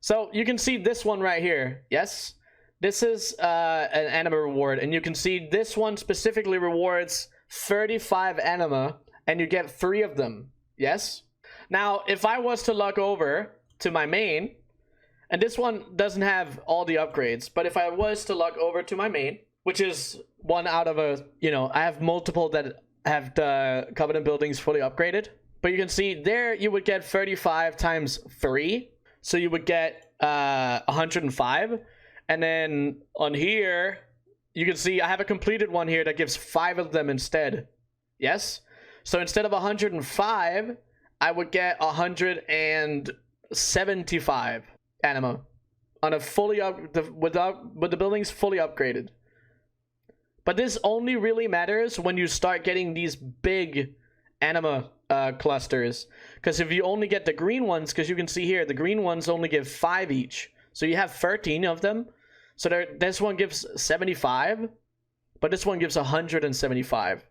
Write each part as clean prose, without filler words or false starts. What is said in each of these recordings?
So you can see this one right here. Yes, this is an anima reward, and you can see this one specifically rewards 35 anima, and you get 3 of them. Yes. Now, if I was to log over to my main, and this one doesn't have all the upgrades, but if I was to log over to my main, which is one out of a, you know, I have multiple that have the Covenant buildings fully upgraded, but you can see there you would get 35 times 3. So you would get 105. And then on here, you can see I have a completed one here that gives 5 of them instead. Yes? So instead of 105, I would get 175 anima on a fully with the buildings fully upgraded. But this only really matters when you start getting these big anima clusters, because if you only get the green ones, because you can see here the green ones only give 5 each, so you have 13 of them. So this one gives 75, but this one gives 175.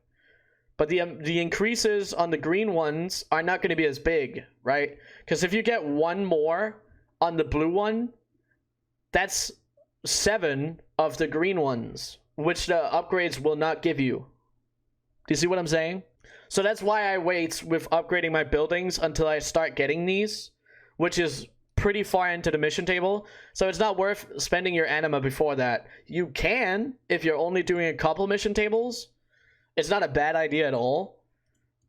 But the increases on the green ones are not going to be as big, right? Because if you get 1 more on the blue one, that's 7 of the green ones, which the upgrades will not give you. Do you see what I'm saying? So that's why I wait with upgrading my buildings until I start getting these, which is pretty far into the mission table. So it's not worth spending your anima before that. You can, if you're only doing a couple mission tables. It's not a bad idea at all.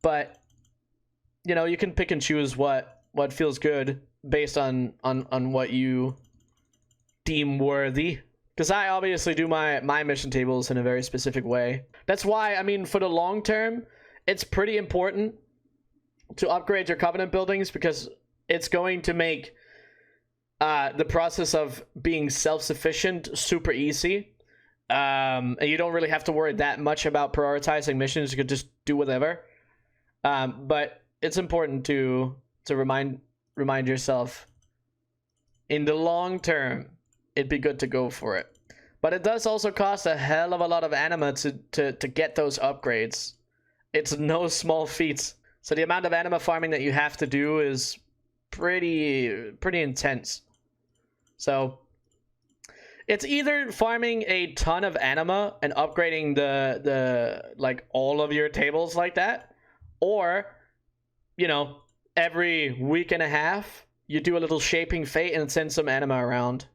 But, you know, you can pick and choose what feels good based on what you deem worthy. Because I obviously do my mission tables in a very specific way. That's why, I mean, for the long term, it's pretty important to upgrade your Covenant buildings, because it's going to make the process of being self-sufficient super easy. And you don't really have to worry that much about prioritizing missions. You could just do whatever. But it's important to remind yourself, in the long term, it'd be good to go for it. But it does also cost a hell of a lot of anima to get those upgrades. It's no small feat. So the amount of anima farming that you have to do is pretty intense. So it's either farming a ton of anima and upgrading the like all of your tables like that, or, you know, every week and a half you do a little shaping fate and send some anima around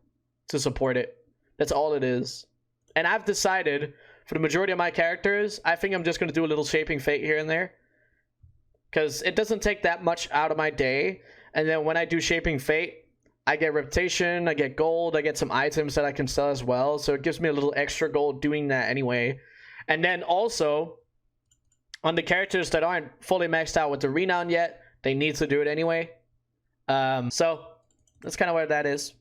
to support it. That's all it is. And I've decided, for the majority of my characters, I think I'm just going to do a little shaping fate here and there, because it doesn't take that much out of my day. And then when I do shaping fate, I get reputation, I get gold, I get some items that I can sell as well. So it gives me a little extra gold doing that anyway. And then also, on the characters that aren't fully maxed out with the renown yet, they need to do it anyway. So that's kind of where that is.